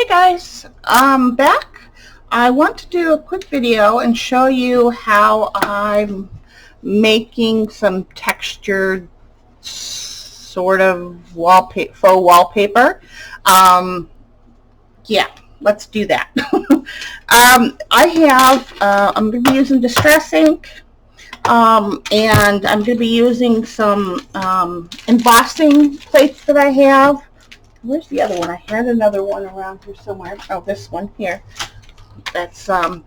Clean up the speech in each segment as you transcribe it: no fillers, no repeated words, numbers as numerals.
Guys, I'm back. I want to do a quick video and show you how I'm making some textured sort of faux wallpaper. Yeah, let's do that. I'm going to be using Distress ink, and I'm going to be using some embossing plates that I have. Where's the other one? I had another one around here somewhere. Oh, this one here. That's a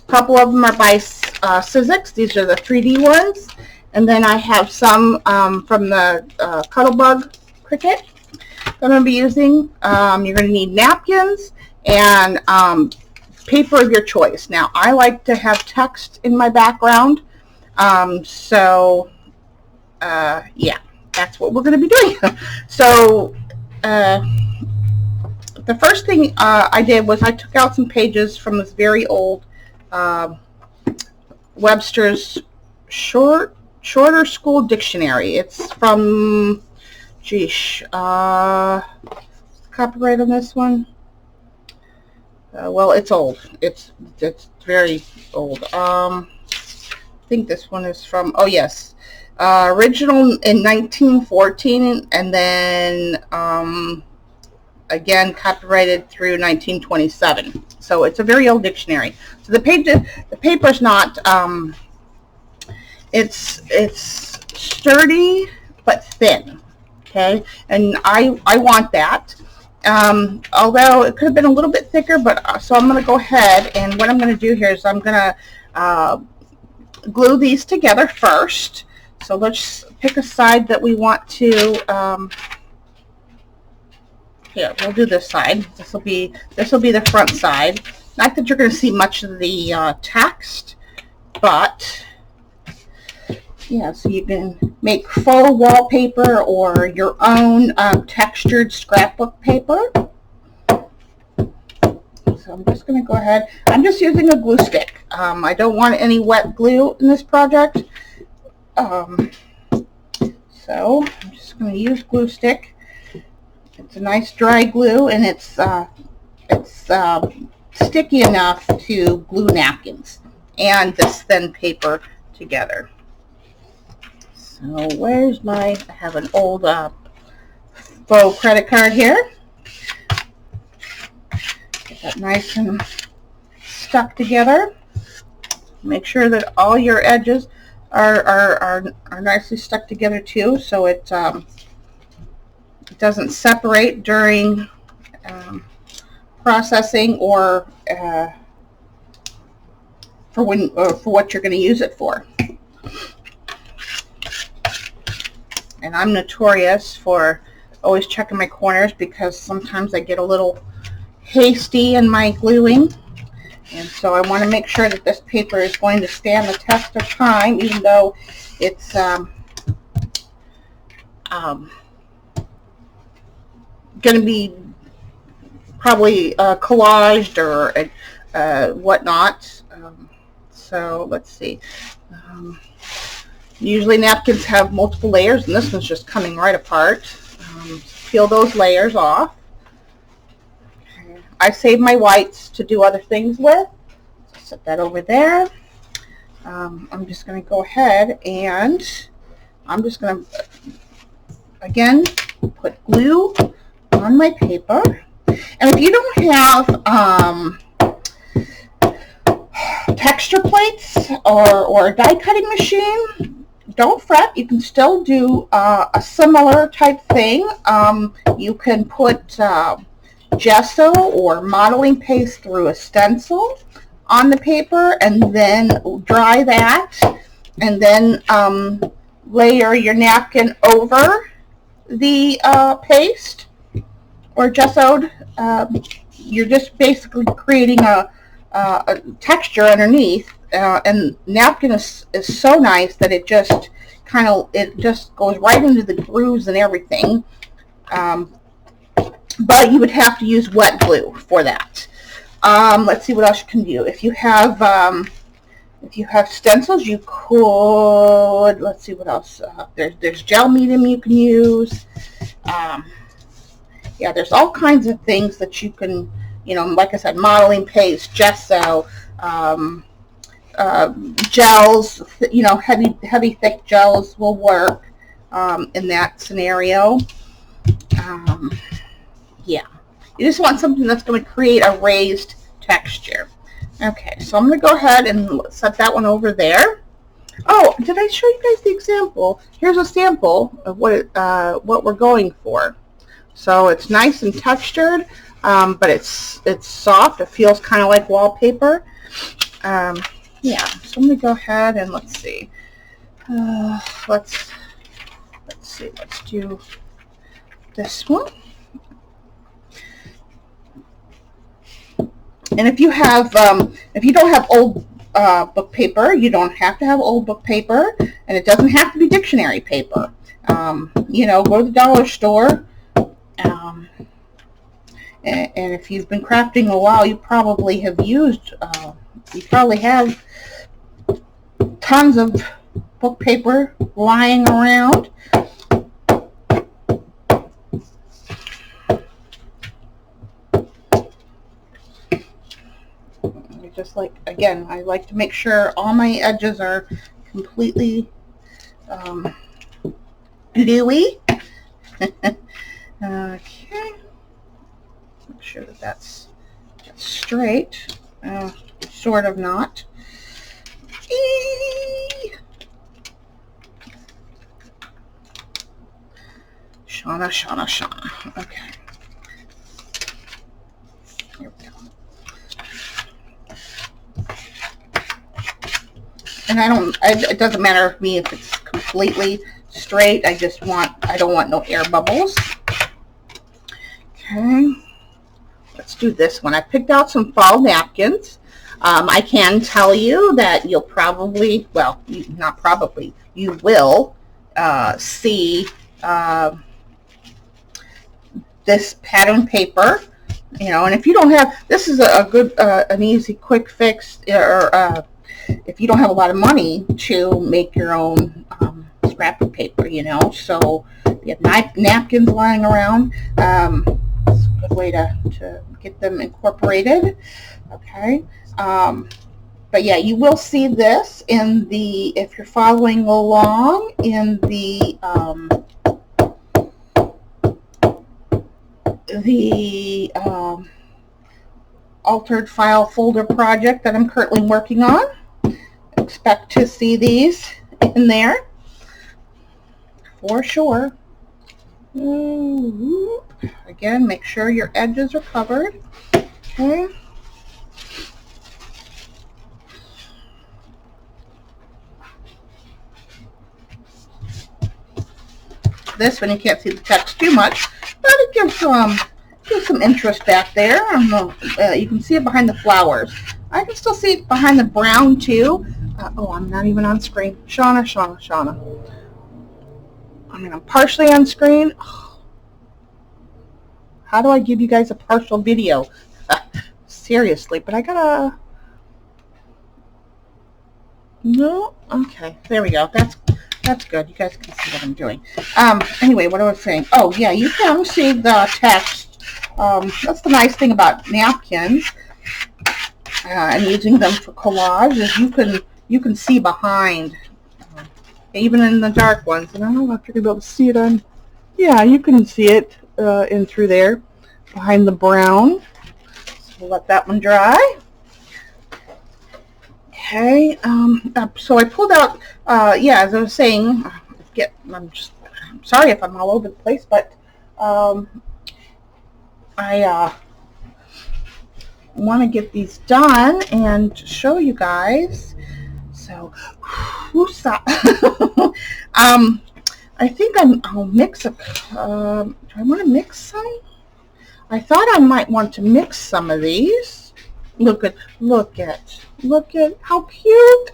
couple of them are by Sizzix. These are the 3D ones. And then I have some from the Cuttlebug Cricut that I'm going to be using. You're going to need napkins and paper of your choice. Now, I like to have text in my background. Yeah, that's what we're going to be doing. So, the first thing I did was I took out some pages from this very old Webster's Shorter School Dictionary. It's from, copyright on this one? Well, it's old. It's very old. I think this one is from, oh yes, original in 1914, and then again copyrighted through 1927. So it's a very old dictionary. So the paper's not it's sturdy but thin. Okay, and I want that. Although it could have been a little bit thicker, but so I'm going to go ahead, and what I'm going to do here is I'm going to glue these together first. So let's pick a side that we want to. Here, we'll do this side. This will be the front side. Not that you're going to see much of the text, but yeah. So you can make faux wallpaper or your own textured scrapbook paper. So I'm just going to go ahead. I'm just using a glue stick. I don't want any wet glue in this project. So I'm just going to use glue stick. It's a nice dry glue, and it's sticky enough to glue napkins and this thin paper together. So where's I have an old faux credit card here. Get that nice and stuck together. Make sure that all your edges are nicely stuck together too, so it doesn't separate during processing or for what you're going to use it for. And I'm notorious for always checking my corners because sometimes I get a little hasty in my gluing. And so I want to make sure that this paper is going to stand the test of time, even though it's going to be probably collaged or whatnot. So let's see. Usually napkins have multiple layers, and this one's just coming right apart. Peel those layers off. I save my whites to do other things with. So set that over there. I'm just going to go ahead and I'm just going to, again, put glue on my paper. And if you don't have texture plates or a die cutting machine, don't fret. You can still do a similar type thing. You can put gesso or modeling paste through a stencil on the paper and then dry that, and then layer your napkin over the paste or gessoed. You're just basically creating a texture underneath, and napkin is so nice that it just goes right into the grooves and everything. But you would have to use wet glue for that. Let's see what else you can do. If you have stencils, you could. Let's see what else. There's gel medium you can use. Yeah, there's all kinds of things that you can you know, like I said, modeling paste, gesso, gels, you know, heavy, thick gels will work in that scenario. Yeah, you just want something that's going to create a raised texture. Okay, so I'm going to go ahead and set that one over there. Oh, did I show you guys the example? Here's a sample of what we're going for. So it's nice and textured, but it's soft. It feels kind of like wallpaper. Yeah, so I'm going to go ahead and let's see. Let's see. Let's do this one. And if you have, if you don't have old book paper, you don't have to have old book paper, and it doesn't have to be dictionary paper. You know, go to the dollar store, and if you've been crafting a while, you probably have used, you probably have tons of book paper lying around. Just like, again, I like to make sure all my edges are completely dewy. Okay. Make sure that that's straight. Sort of not. Shauna. Okay. Here we go. And it doesn't matter to me if it's completely straight. I don't want no air bubbles. Okay. Let's do this one. I picked out some fall napkins. I can tell you that you'll probably, well, not probably, you will see this pattern paper, you know, and if you don't have, this is a good, an easy, quick fix, or if you don't have a lot of money to make your own scrapbook paper, you know, so you have napkins lying around. It's a good way to get them incorporated. Okay. But yeah, you will see this in the, if you're following along in the altered file folder project that I'm currently working on. Expect to see these in there for sure. Again, make sure your edges are covered. Okay. This one you can't see the text too much, but it gives some interest back there. I don't know, you can see it behind the flowers. I can still see it behind the brown too. Oh, I'm not even on screen. Shauna. I mean, I'm partially on screen. How do I give you guys a partial video? Seriously, but I gotta... No? Okay, there we go. That's good. You guys can see what I'm doing. Anyway, what I was saying. Oh, yeah, you can see the text. That's the nice thing about napkins and using them for collage is you can see behind, even in the dark ones. And I don't know if you're going to be able to see it on... Yeah, you can see it in through there behind the brown. So we'll let that one dry. Okay, so I pulled out, yeah, as I was saying, I'm sorry if I'm all over the place, but I want to get these done and show you guys. So, I think I'll mix do I want to mix some? I thought I might want to mix some of these. Look at how cute.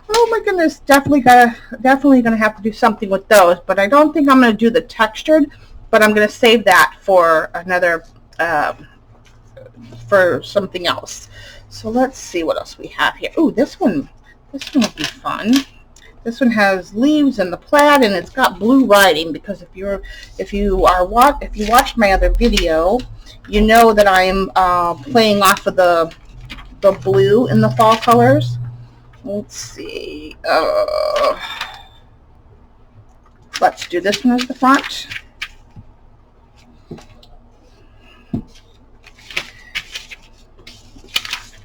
Oh my goodness, definitely gonna have to do something with those, but I don't think I'm gonna do the textured, but I'm gonna save that for another for something else. So let's see what else we have here. Ooh, this one will be fun. This one has leaves and the plaid, and it's got blue writing because if you watched my other video, you know that I'm playing off of the blue in the fall colors. Let's see. Let's do this one as the front.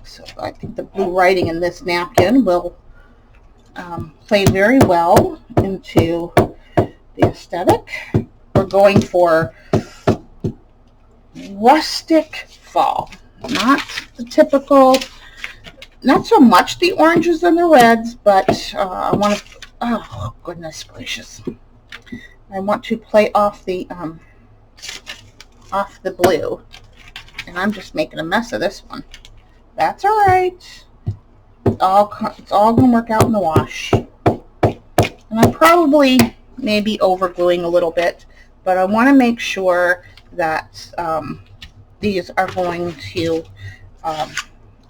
So I think the blue writing in this napkin will play very well into the aesthetic. We're going for rustic fall, not the typical, not so much the oranges and the reds, but I want to, oh goodness gracious, I want to play off the blue, and I'm just making a mess of this one. That's all right. It's all going to work out in the wash. And I'm probably maybe over gluing a little bit, but I want to make sure that these are going to,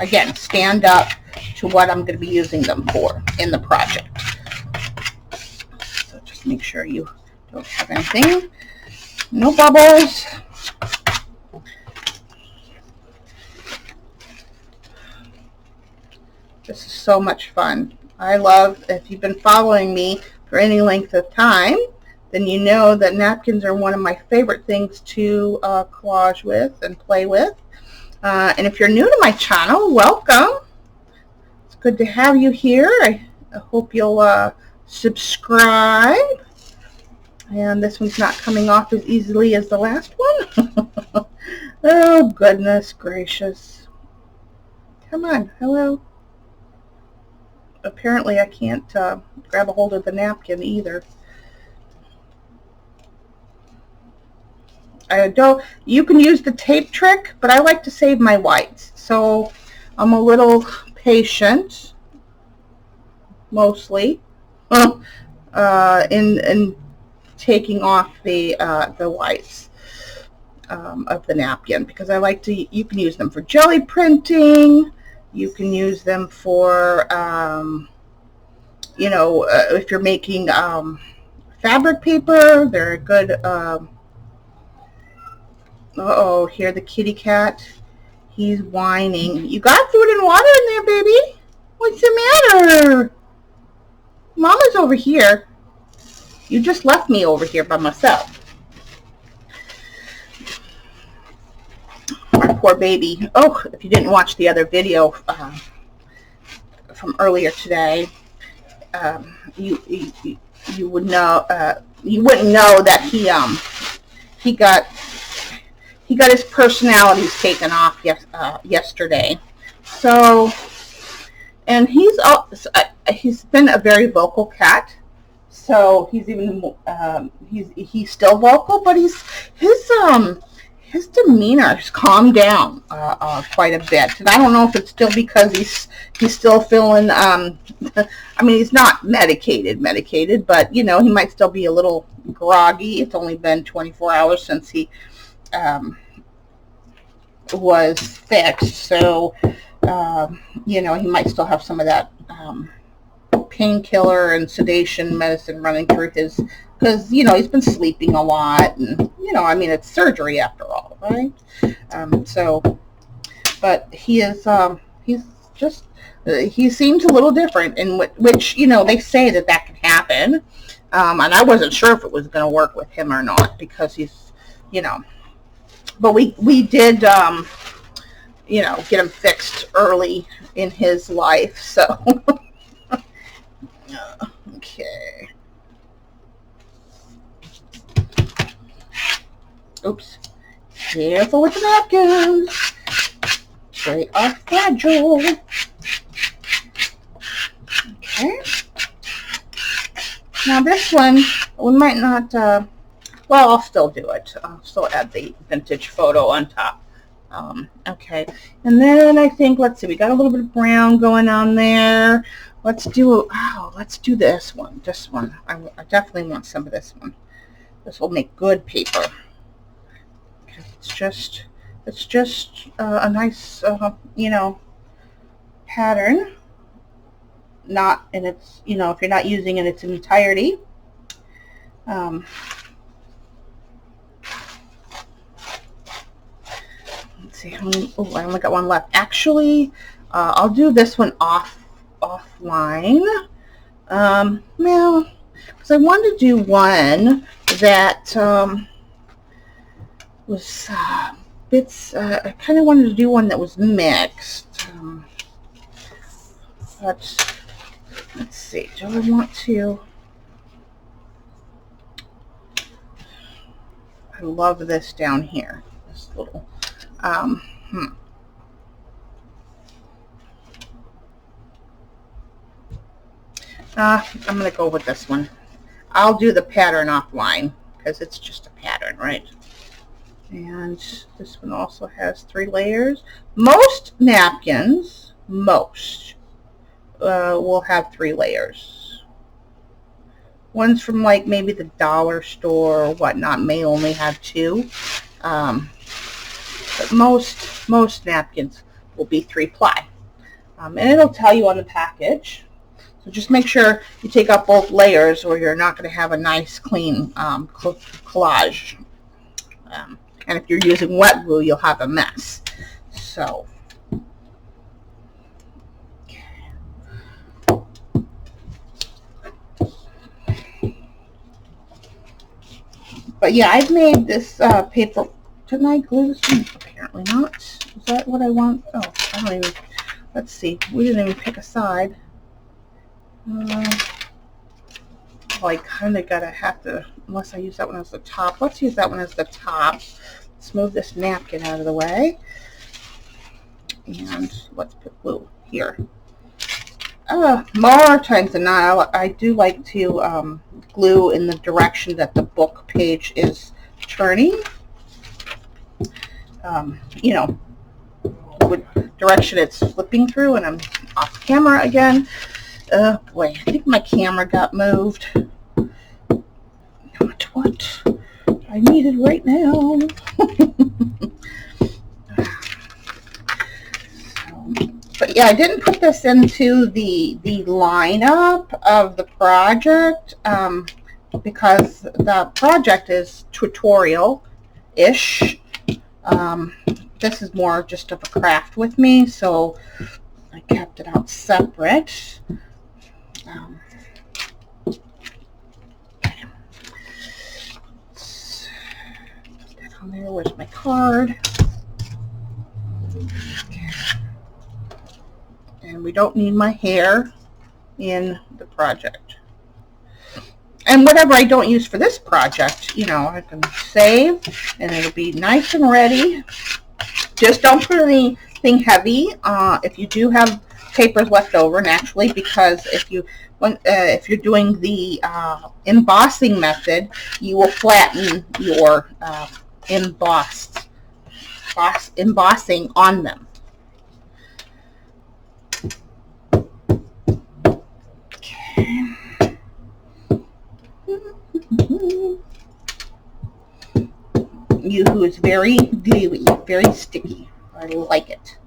again, stand up to what I'm going to be using them for in the project. So just make sure you don't have anything. No bubbles. This is so much fun. I love, if you've been following me for any length of time, then you know that napkins are one of my favorite things to collage with and play with. And if you're new to my channel, welcome. It's good to have you here. I hope you'll subscribe. And this one's not coming off as easily as the last one. Oh, goodness gracious. Come on, hello. Apparently I can't grab a hold of the napkin either. You can use the tape trick, but I like to save my whites. So I'm a little patient, mostly, in taking off the whites of the napkin, because I like to, you can use them for jelly printing. You can use them for, if you're making fabric paper, they're a good, uh-oh, hear the kitty cat. He's whining. You got food and water in there, baby? What's the matter? Mama's over here. You just left me over here by myself. Our poor baby. Oh, if you didn't watch the other video from earlier today, you would know. You wouldn't know that he got his personalities taken off yesterday. So, and he's been a very vocal cat. So he's even he's still vocal, but his demeanor has calmed down quite a bit. And I don't know if it's still because he's still feeling, I mean, he's not medicated, but, he might still be a little groggy. It's only been 24 hours since he was fixed. So, he might still have some of that painkiller and sedation medicine running through his, because he's been sleeping a lot, and I mean, it's surgery after all, right? But he is he's just he seems a little different, in which they say that can happen, and I wasn't sure if it was going to work with him or not, because he's but we did get him fixed early in his life, so okay. Oops. Careful with the napkins. They are fragile. Okay. Now this one, we might not, well, I'll still do it. I'll still add the vintage photo on top. Okay. And then I think, let's see, we got a little bit of brown going on there. Let's do this one. This one. I definitely want some of this one. This will make good paper. It's just a nice, pattern. Not in its, if you're not using it in its entirety. see. Oh, I only got one left. Actually, I'll do this one offline. Well, because I wanted to do one that was bits. I kind of wanted to do one that was mixed. But let's see. Do I want to? I love this down here. This little. I'm going to go with this one. I'll do the pattern offline because it's just a pattern, right? And this one also has 3 layers. Most napkins, will have 3 layers. Ones from like maybe the dollar store or whatnot may only have 2. But most napkins will be 3-ply. And it'll tell you on the package. So just make sure you take out both layers or you're not going to have a nice clean collage. And if you're using wet glue, you'll have a mess. So, but yeah, I've made this paper. Didn't I glue this one? Apparently not. Is that what I want? Oh, I don't even. Let's see. We didn't even pick a side. Well, I kind of have to, unless I use that one as the top. Let's use that one as the top. Let's move this napkin out of the way. And let's put glue here. More times than not, I do like to glue in the direction that the book page is turning. You know, what direction it's flipping through, and I'm off camera again. Oh boy, I think my camera got moved. Not what I needed right now. But yeah, I didn't put this into the lineup of the project because the project is tutorial-ish. This is more just of a craft with me, so I kept it out separate. Okay. Put that on there. Where's my card? Okay. And we don't need my hair in the project. And whatever I don't use for this project, you know, I can save and it'll be nice and ready. Just don't put anything heavy if you do have papers left over, naturally, because if you're doing the embossing method, you will flatten your embossing on them. Okay. Yoo-hoo is very gluey, very sticky. I like it.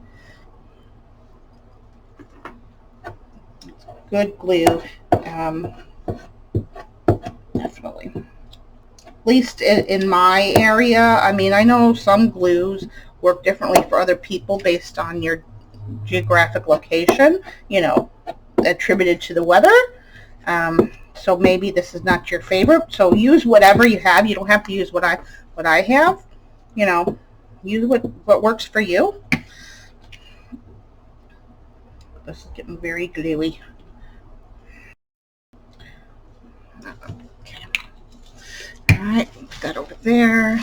It's good glue, definitely. At least in my area. I mean, I know some glues work differently for other people based on your geographic location, you know, attributed to the weather. So maybe this is not your favorite. So use whatever you have. You don't have to use what I have. You know, use what works for you. This is getting very gluey. Okay. All right, put that over there.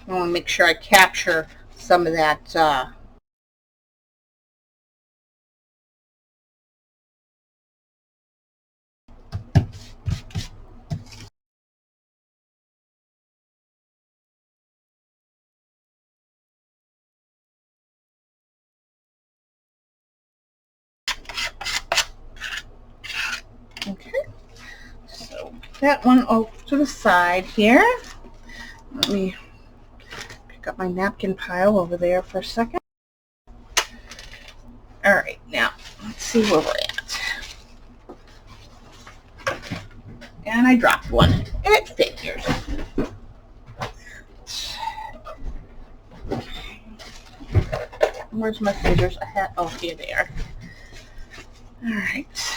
I want to make sure I capture some of that okay. So that one off to the side here. Let me pick up my napkin pile over there for a second. All right, now let's see where we're at. And I dropped one. It figures. Where's my scissors? I had, oh, here they are. All right.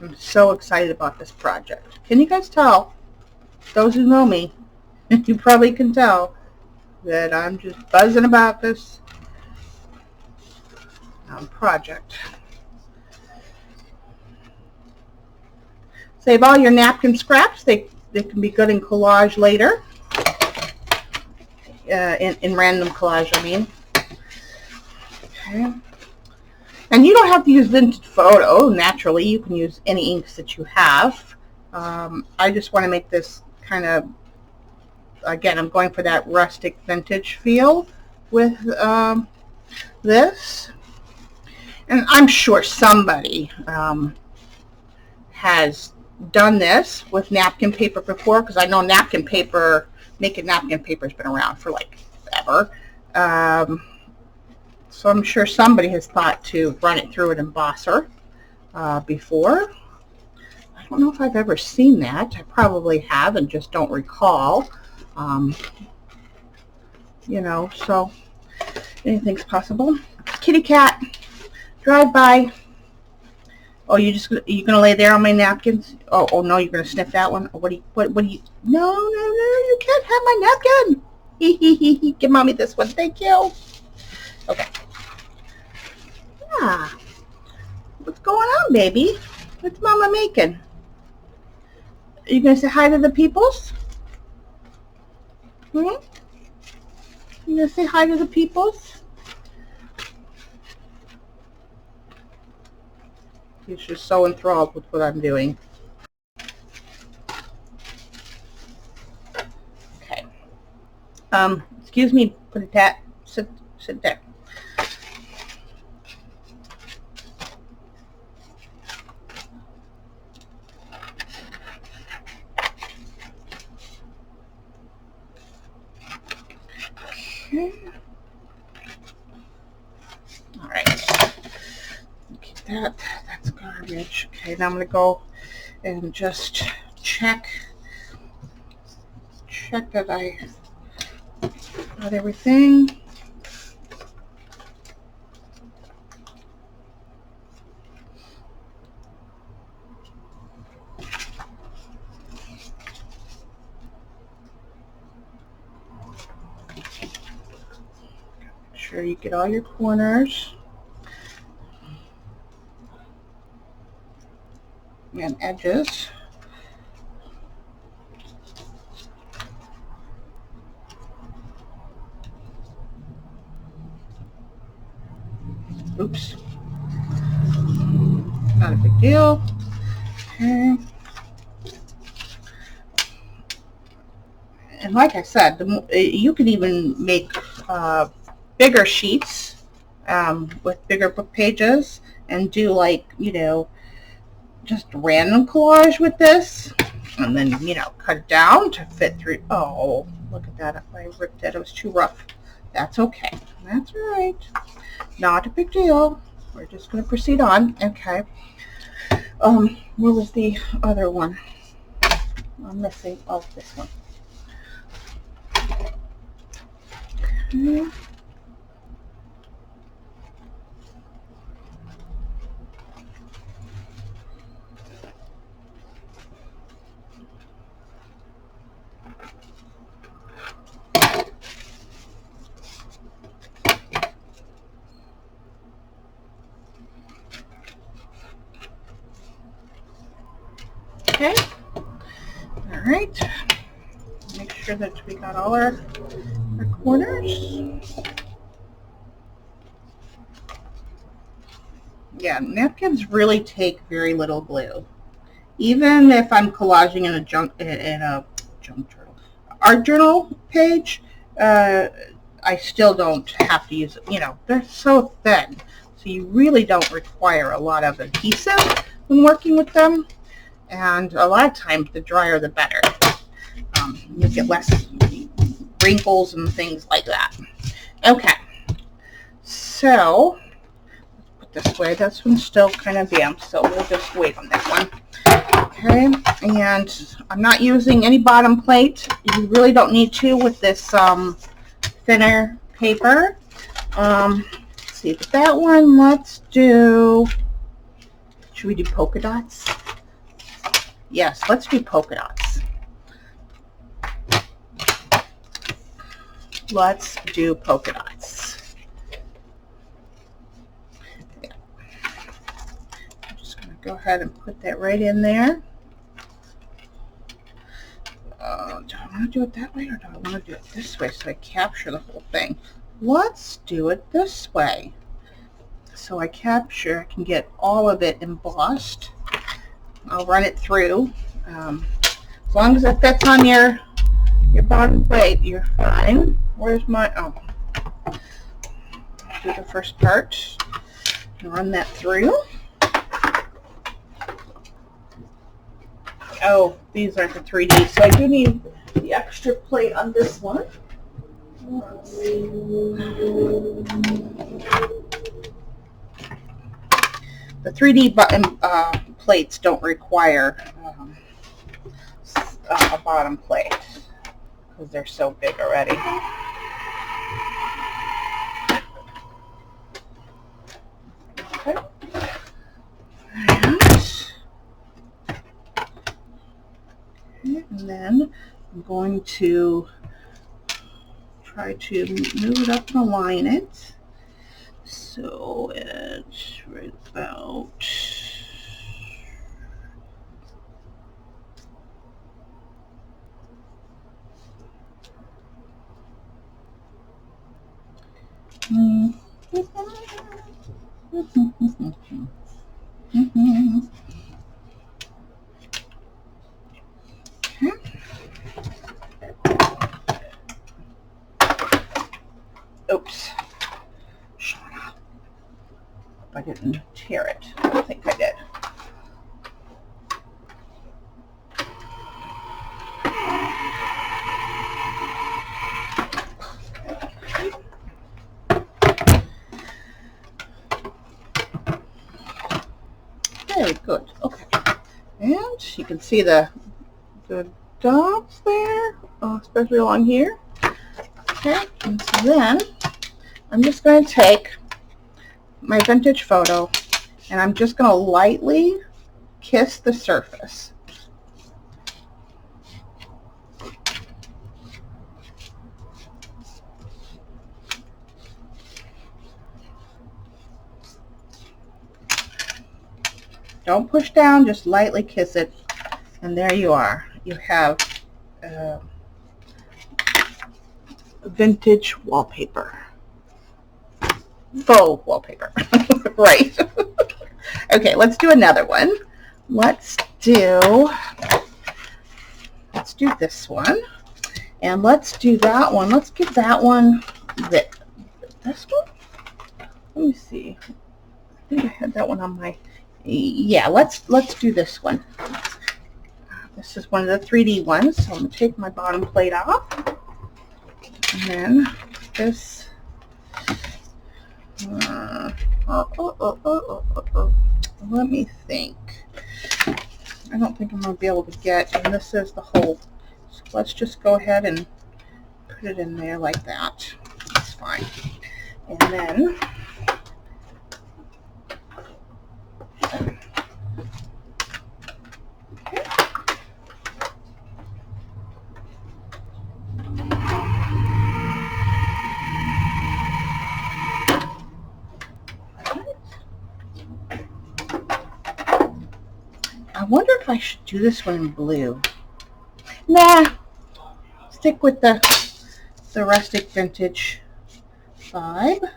I'm so excited about this project. Can you guys tell? Those who know me, you probably can tell that I'm just buzzing about this project. Save all your napkin scraps. They can be good in collage later. In random collage, I mean. Okay. And you don't have to use Vintage Photo. Naturally, you can use any inks that you have. I just want to make this kind of, again, I'm going for that rustic vintage feel with this. And I'm sure somebody has done this with napkin paper before, because I know napkin paper, making napkin paper has been around for like forever. So I'm sure somebody has thought to run it through an embosser before. I don't know if I've ever seen that. I probably have and just don't recall. You know, so anything's possible. Kitty cat, drive by. Oh, you're gonna lay there on my napkins? Oh no, you're gonna sniff that one? What do you? No, you can't have my napkin. Give mommy this one, thank you. Okay. Yeah. What's going on, baby? What's mama making? Are you gonna say hi to the peoples? You gonna say hi to the peoples? He's just so enthralled with what I'm doing. Okay. Excuse me, put a tat. Sit there. Okay. All right. Keep that. That's garbage. Okay, now I'm going to go and just check that I got everything. Make sure you get all your corners and edges. Oops. Not a big deal. Okay. And like I said, you can even make bigger sheets with bigger book pages and do, like, you know, just random collage with this, and then, you know, cut it down to fit through. Oh, look at that. I ripped it. It was too rough. That's okay. That's all right. Not a big deal. We're just going to proceed on. Okay. Where was the other one? I'm missing. Oh, this one. Okay. Okay. All right. Make sure that we got all our corners. Yeah, napkins really take very little glue. Even if I'm collaging in a junk journal, art journal page, I still don't have to use it. You know, they're so thin, so you really don't require a lot of adhesive when working with them. And a lot of times, the drier the better. You get less wrinkles and things like that. Okay, so put this way. This one's still kind of damp, so we'll just wait on that one. Okay, and I'm not using any bottom plate. You really don't need to with this thinner paper. Let's see, with that one, let's do, should we do polka dots? Yes, let's do polka dots. Let's do polka dots. I'm just going to go ahead and put that right in there. Do I want to do it that way, or do I want to do it this way so I capture the whole thing? Let's do it this way. So I can get all of it embossed. I'll run it through. As long as it fits on your bottom plate, you're fine. Where's my, oh, do the first part and run that through. Oh, these aren't the 3D, so I do need the extra plate on this one. Let's see. The 3D button plates don't require a bottom plate because they're so big already. Okay. And then I'm going to try to move it up and align it so it's right about oops. I didn't tear it. I don't think I did. Very good. Okay. And you can see the dots there, especially along here. Okay. And so then I'm just going to take my vintage photo and I'm just going to lightly kiss the surface. Don't push down, just lightly kiss it, and there you are. You have vintage wallpaper. Faux wallpaper. Right. Okay, let's do another one. Let's do this one. And let's do that one. Let's give that one this one. Let me see. I think I had that one on my, yeah, let's do this one. This is one of the 3D ones, so I'm going to take my bottom plate off. And then this, let me think. I don't think I'm going to be able to get, and this is the hole. So let's just go ahead and put it in there like that. That's fine. And then I wonder if I should do this one in blue. Nah, stick with the rustic vintage vibe.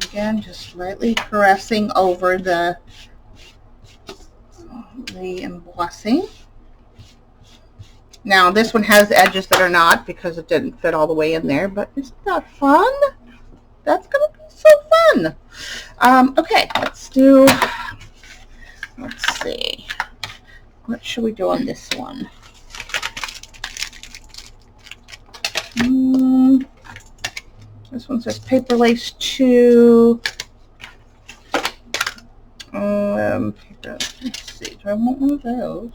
Again, just lightly caressing over the embossing. Now this one has edges that are not because it didn't fit all the way in there, but isn't that fun? That's going to be so fun. Okay, let's see. What should we do on this one? This one says Paper Lace 2. Let's see, do I want one of those?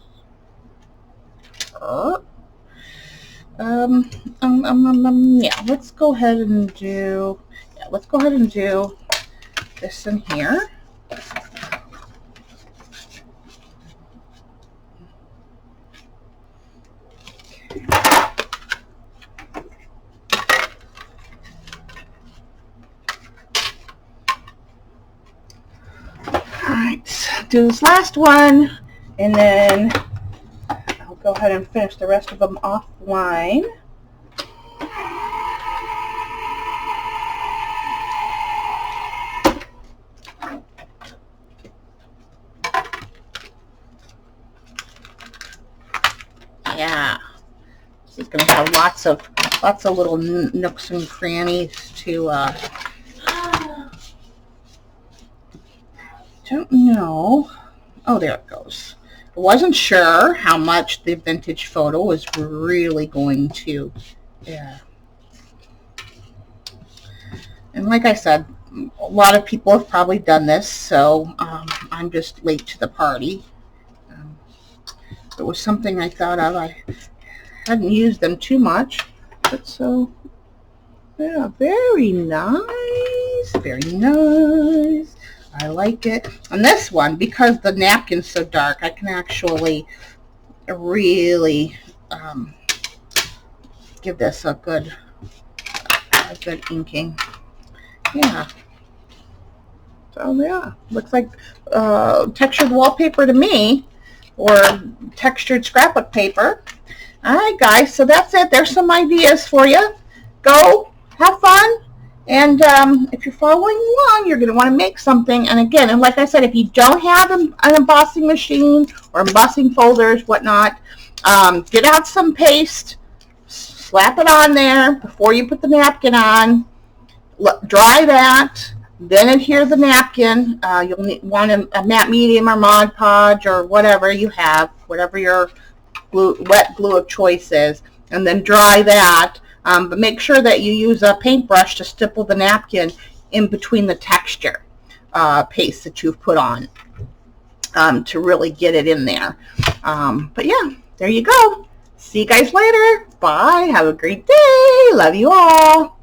Yeah, let's go ahead and do, this in here. Alright, do this last one, and then I'll go ahead and finish the rest of them offline. Yeah, this is going to have lots of little nooks and crannies to don't know. Oh, there it goes. I wasn't sure how much the vintage photo was really going to, yeah. And like I said, a lot of people have probably done this, so I'm just late to the party. It was something I thought of. I hadn't used them too much, but so, yeah, very nice, very nice. I like it. And this one, because the napkin's so dark, I can actually really give this a good inking. Yeah. So yeah, looks like textured wallpaper to me, or textured scrapbook paper. All right, guys. So that's it. There's some ideas for you. Go have fun. And if you're following along, you're going to want to make something. And again, and like I said, if you don't have an embossing machine or embossing folders, whatnot, get out some paste, slap it on there before you put the napkin on, dry that, then adhere the napkin. You'll want a matte medium or Mod Podge or whatever you have, whatever your wet glue of choice is, and then dry that. But make sure that you use a paintbrush to stipple the napkin in between the texture paste that you've put on to really get it in there. But yeah, there you go. See you guys later. Bye. Have a great day. Love you all.